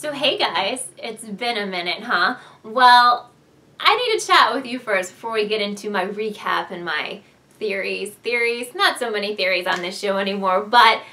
So hey guys, it's been a minute, huh? Well, I need to chat with you first before we get into my recap and my theories. Not so many theories on this show anymore, but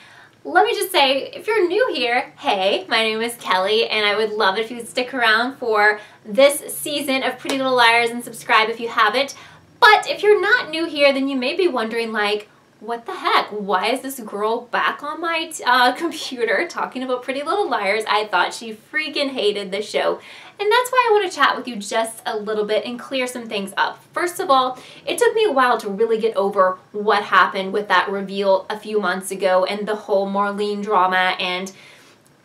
let me just say, if you're new here, hey, my name is Kelly, and I would love it if you would stick around for this season of Pretty Little Liars and subscribe if you haven't. But if you're not new here, then you may be wondering, like, what the heck? Why is this girl back on my computer talking about Pretty Little Liars? I thought she freaking hated the show. And that's why I want to chat with you just a little bit and clear some things up. First of all, it took me a while to really get over what happened with that reveal a few months ago and the whole Marlene drama and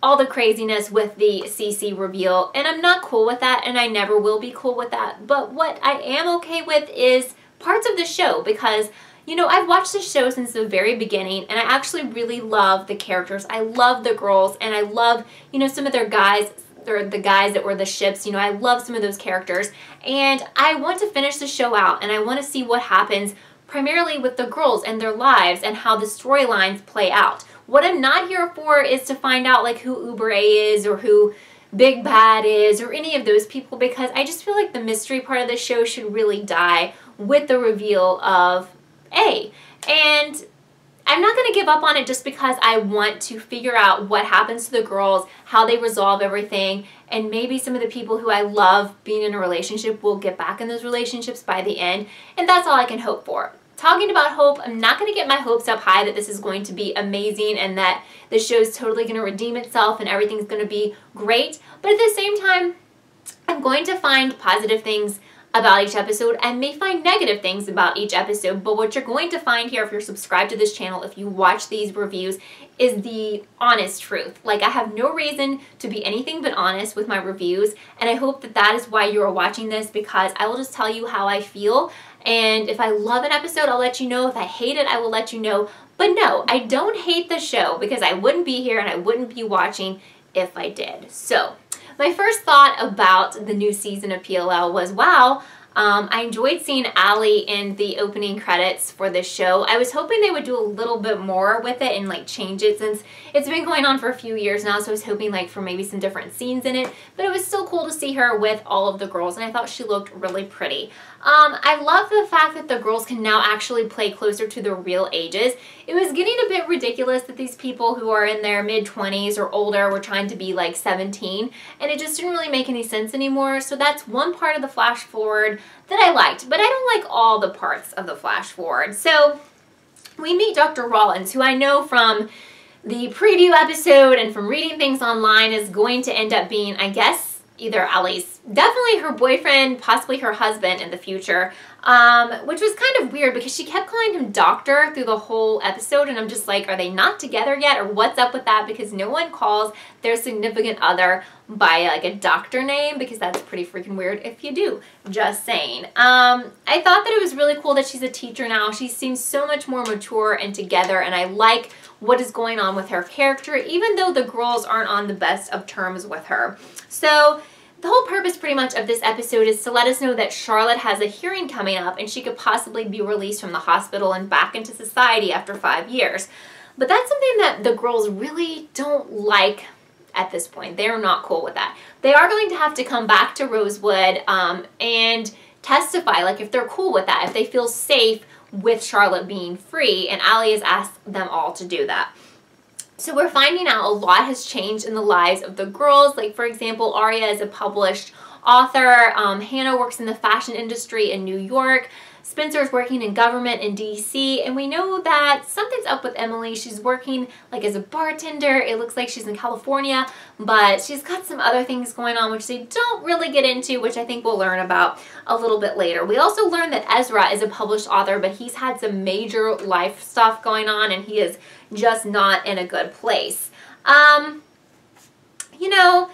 all the craziness with the CC reveal. And I'm not cool with that, and I never will be cool with that. But what I am okay with is parts of the show, because you know, I've watched the show since the very beginning, and I actually really love the characters. I love the girls, and I love, you know, some of their guys, or the guys that were the ships. You know, I love some of those characters, and I want to finish the show out, and I want to see what happens primarily with the girls and their lives and how the storylines play out. What I'm not here for is to find out, like, who Uber A is or who Big Bad is or any of those people, because I just feel like the mystery part of the show should really die with the reveal of A. And I'm not going to give up on it just because I want to figure out what happens to the girls, how they resolve everything, and maybe some of the people who I love being in a relationship will get back in those relationships by the end, and that's all I can hope for. Talking about hope, I'm not going to get my hopes up high that this is going to be amazing and that the show's totally going to redeem itself and everything's going to be great, but at the same time, I'm going to find positive things about each episode and may find negative things about each episode, but what you're going to find here if you're subscribed to this channel, if you watch these reviews, is the honest truth. Like, I have no reason to be anything but honest with my reviews, and I hope that that is why you are watching this, because I will just tell you how I feel, and if I love an episode, I'll let you know. If I hate it, I will let you know. But no, I don't hate the show, because I wouldn't be here and I wouldn't be watching if I did. So my first thought about the new season of PLL was, wow, I enjoyed seeing Allie in the opening credits for this show. I was hoping they would do a little bit more with it and like change it, since it's been going on for a few years now, so I was hoping like for maybe some different scenes in it, but it was still cool to see her with all of the girls, and I thought she looked really pretty. I love the fact that the girls can now actually play closer to their real ages. It was getting a bit ridiculous that these people who are in their mid-20s or older were trying to be like 17, and it just didn't really make any sense anymore, so that's one part of the flash forward that I liked, but I don't like all the parts of the flash forward. So we meet Dr. Rollins, who I know from the preview episode and from reading things online is going to end up being, I guess, either Allie's, definitely her boyfriend, possibly her husband in the future, which was kind of weird because she kept calling him doctor through the whole episode, and I'm just like, are they not together yet, or what's up with that? Because no one calls their significant other by like a doctor name, because that's pretty freaking weird if you do, just saying. I thought that it was really cool that she's a teacher now. She seems so much more mature and together, and I like what is going on with her character, even though the girls aren't on the best of terms with her. So the whole purpose pretty much of this episode is to let us know that Charlotte has a hearing coming up and she could possibly be released from the hospital and back into society after 5 years. But that's something that the girls really don't like at this point. They're not cool with that. They are going to have to come back to Rosewood and testify, like if they're cool with that, if they feel safe with Charlotte being free, and Allie has asked them all to do that. So we're finding out a lot has changed in the lives of the girls. Like, for example, Aria is a published author. Hannah works in the fashion industry in New York. Spencer's working in government in DC, and we know that something's up with Emily. She's working like as a bartender. It looks like she's in California, but she's got some other things going on which they don't really get into, which I think we'll learn about a little bit later. We also learned that Ezra is a published author, but he's had some major life stuff going on, and he is just not in a good place. You know,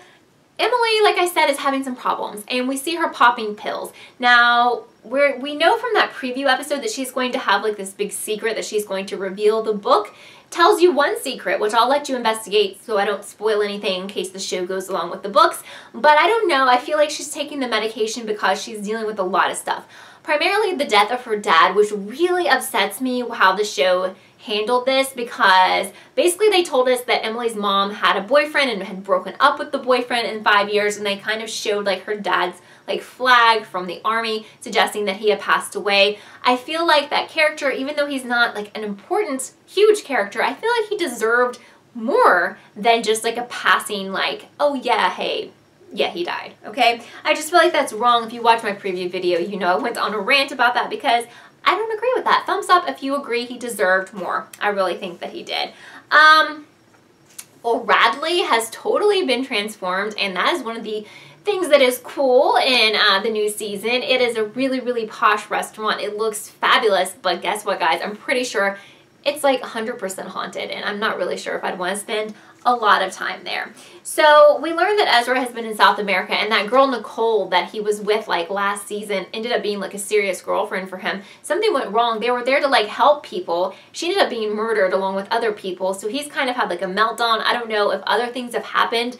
Emily, like I said, is having some problems, and we see her popping pills. Now, we know from that preview episode that she's going to have like this big secret that she's going to reveal. The book tells you one secret, which I'll let you investigate so I don't spoil anything in case the show goes along with the books. But I don't know. I feel like she's taking the medication because she's dealing with a lot of stuff. Primarily the death of her dad, which really upsets me how the show handled this, because basically they told us that Emily's mom had a boyfriend and had broken up with the boyfriend in 5 years, and they kind of showed like her dad's like flag from the army suggesting that he had passed away. I feel like that character, even though he's not like an important, huge character, I feel like he deserved more than just like a passing like, oh yeah, hey, yeah, he died, okay? I just feel like that's wrong. If you watch my preview video, you know I went on a rant about that because I don't agree with that. Thumbs up if you agree he deserved more. I really think that he did. Well, Radley has totally been transformed, and that is one of the things that is cool in the new season. It is a really, really posh restaurant. It looks fabulous, but guess what, guys? I'm pretty sure it's like 100% haunted, and I'm not really sure if I'd want to spend a lot of time there. So we learned that Ezra has been in South America, and that girl Nicole that he was with like last season ended up being like a serious girlfriend for him. Something went wrong. They were there to like help people. She ended up being murdered along with other people, so he's kind of had like a meltdown. I don't know if other things have happened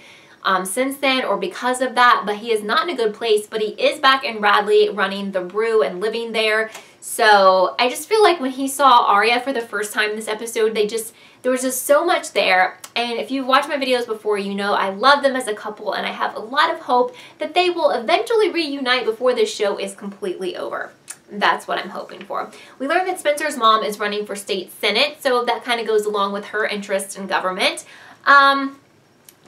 since then or because of that, but he is not in a good place. But he is back in Radley running the brew and living there. So I just feel like when he saw Arya for the first time in this episode, there was just so much there. And if you've watched my videos before, you know I love them as a couple, and I have a lot of hope that they will eventually reunite before this show is completely over. That's what I'm hoping for. We learned that Spencer's mom is running for state senate, so that kind of goes along with her interest in government.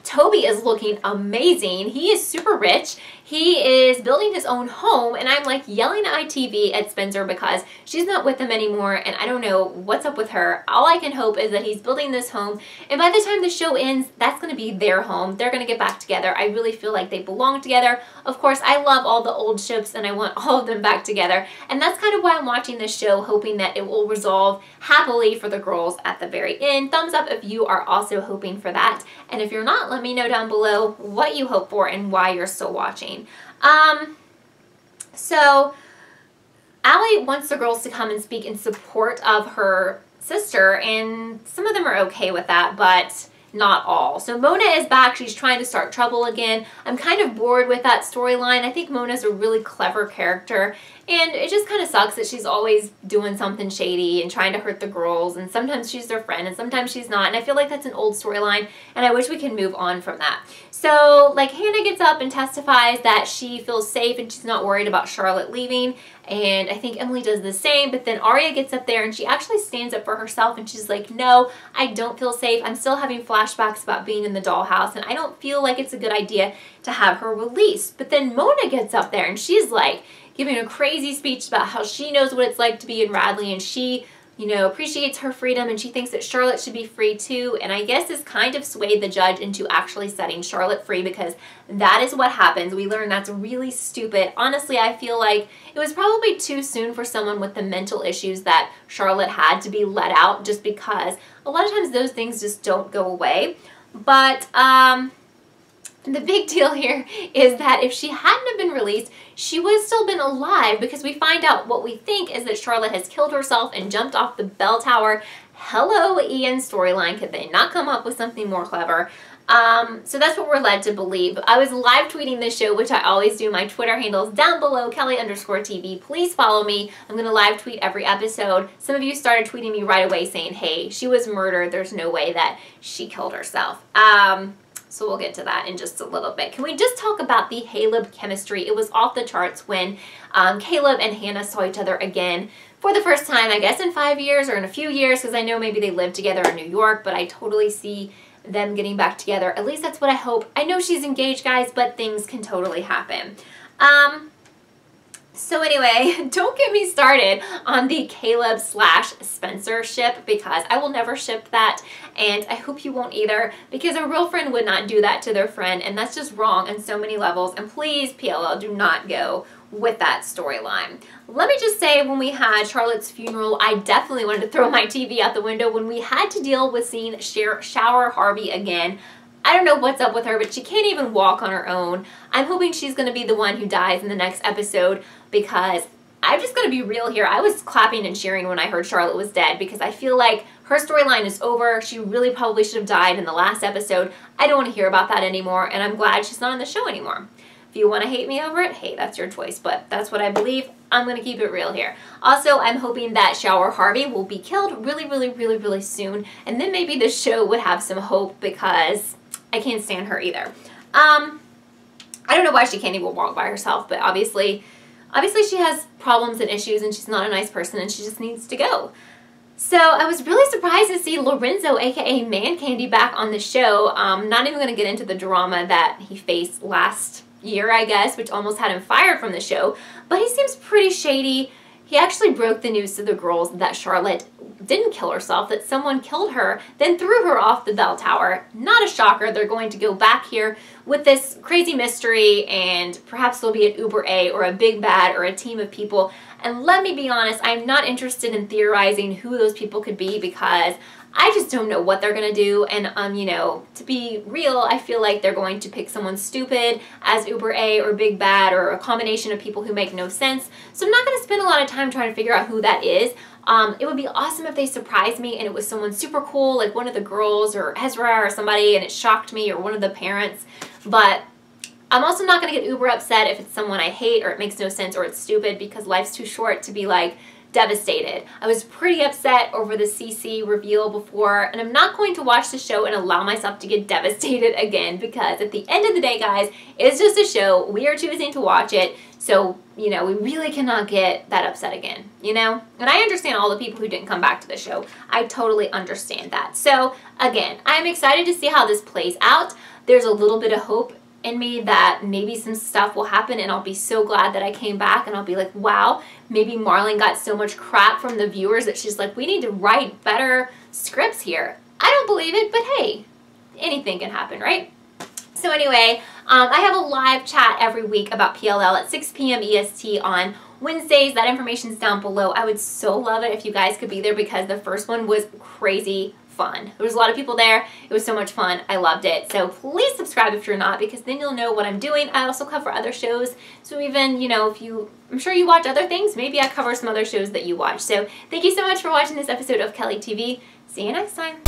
Toby is looking amazing. He is super rich. He is building his own home, and I'm like yelling at my TV at Spencer because she's not with him anymore, and I don't know what's up with her. All I can hope is that he's building this home, and by the time the show ends, that's going to be their home. They're going to get back together. I really feel like they belong together. Of course, I love all the old ships, and I want all of them back together, and that's kind of why I'm watching this show, hoping that it will resolve happily for the girls at the very end. Thumbs up if you are also hoping for that, and if you're not, let me know down below what you hope for and why you're still watching. So Allie wants the girls to come and speak in support of her sister, and some of them are okay with that, but not all. So Mona is back. She's trying to start trouble again. I'm kind of bored with that storyline. I think Mona's a really clever character, and it just kind of sucks that she's always doing something shady and trying to hurt the girls, and sometimes she's their friend and sometimes she's not, and I feel like that's an old storyline, and I wish we could move on from that. So like Hannah gets up and testifies that she feels safe and she's not worried about Charlotte leaving, and I think Emily does the same, but then Arya gets up there and she actually stands up for herself, and she's like, no, I don't feel safe. I'm still having flashbacks about being in the dollhouse, and I don't feel like it's a good idea to have her released. But then Mona gets up there and she's like giving a crazy speech about how she knows what it's like to be in Radley, and she, you know, appreciates her freedom, and she thinks that Charlotte should be free too. And I guess this kind of swayed the judge into actually setting Charlotte free, because that is what happens. We learn that's really stupid. Honestly, I feel like it was probably too soon for someone with the mental issues that Charlotte had to be let out, just because a lot of times those things just don't go away. But the big deal here is that if she hadn't have been released, she would have still been alive, because we find out what we think is that Charlotte has killed herself and jumped off the bell tower. Hello, Ian storyline. Could they not come up with something more clever? So that's what we're led to believe. I was live tweeting this show, which I always do. My Twitter handle is down below, Kellie_TV. Please follow me. I'm going to live tweet every episode. Some of you started tweeting me right away saying, hey, she was murdered. There's no way that she killed herself. So we'll get to that in just a little bit. Can we just talk about the Caleb chemistry? It was off the charts when Caleb and Hannah saw each other again for the first time, I guess in 5 years or in a few years, because I know maybe they lived together in New York, but I totally see them getting back together. At least that's what I hope. I know she's engaged, guys, but things can totally happen. So anyway, don't get me started on the Caleb/Spencer ship, because I will never ship that, and I hope you won't either, because a real friend would not do that to their friend, and that's just wrong on so many levels. And please, PLL, do not go with that storyline. Let me just say, when we had Charlotte's funeral, I definitely wanted to throw my TV out the window when we had to deal with seeing Shower Harvey again. I don't know what's up with her, but she can't even walk on her own. I'm hoping she's going to be the one who dies in the next episode, because I'm just going to be real here. I was clapping and cheering when I heard Charlotte was dead, because I feel like her storyline is over. She really probably should have died in the last episode. I don't want to hear about that anymore, and I'm glad she's not on the show anymore. If you want to hate me over it, hey, that's your choice, but that's what I believe. I'm going to keep it real here. Also, I'm hoping that Shower Harvey will be killed really soon, and then maybe the show would have some hope, because I can't stand her either. I don't know why she can't even walk by herself, but obviously she has problems and issues, and she's not a nice person, and she just needs to go. So I was really surprised to see Lorenzo, aka Man Candy, back on the show. Not even going to get into the drama that he faced last year, I guess, which almost had him fired from the show, but he seems pretty shady. He actually broke the news to the girls that Charlotte didn't kill herself, that someone killed her, then threw her off the bell tower. Not a shocker. They're going to go back here with this crazy mystery, and perhaps there'll be an Uber A or a Big Bad or a team of people. And let me be honest, I'm not interested in theorizing who those people could be, because I just don't know what they're going to do. And, you know, to be real, I feel like they're going to pick someone stupid as Uber A or Big Bad, or a combination of people who make no sense. So I'm not going to spend a lot of time trying to figure out who that is. It would be awesome if they surprised me and it was someone super cool, like one of the girls or Ezra or somebody, and it shocked me, or one of the parents. But I'm also not going to get uber upset if it's someone I hate, or it makes no sense, or it's stupid, because life's too short to be like devastated. I was pretty upset over the CC reveal before, and I'm not going to watch the show and allow myself to get devastated again, because at the end of the day, guys, it's just a show. We are choosing to watch it, so, you know, we really cannot get that upset again, you know? And I understand all the people who didn't come back to the show. I totally understand that. So, again, I'm excited to see how this plays out. There's a little bit of hope in me that maybe some stuff will happen, and I'll be so glad that I came back, and I'll be like, wow, maybe Marlon got so much crap from the viewers that she's like, we need to write better scripts here. I don't believe it, but hey, anything can happen, right? So anyway, I have a live chat every week about PLL at 6 p.m. EST on Wednesdays. That information's down below. I would so love it if you guys could be there, because the first one was crazy fun. There was a lot of people there. It was so much fun. I loved it. So please subscribe if you're not, because then you'll know what I'm doing. I also cover other shows. So even, you know, I'm sure you watch other things, maybe I cover some other shows that you watch. So thank you so much for watching this episode of Kellie TV. See you next time.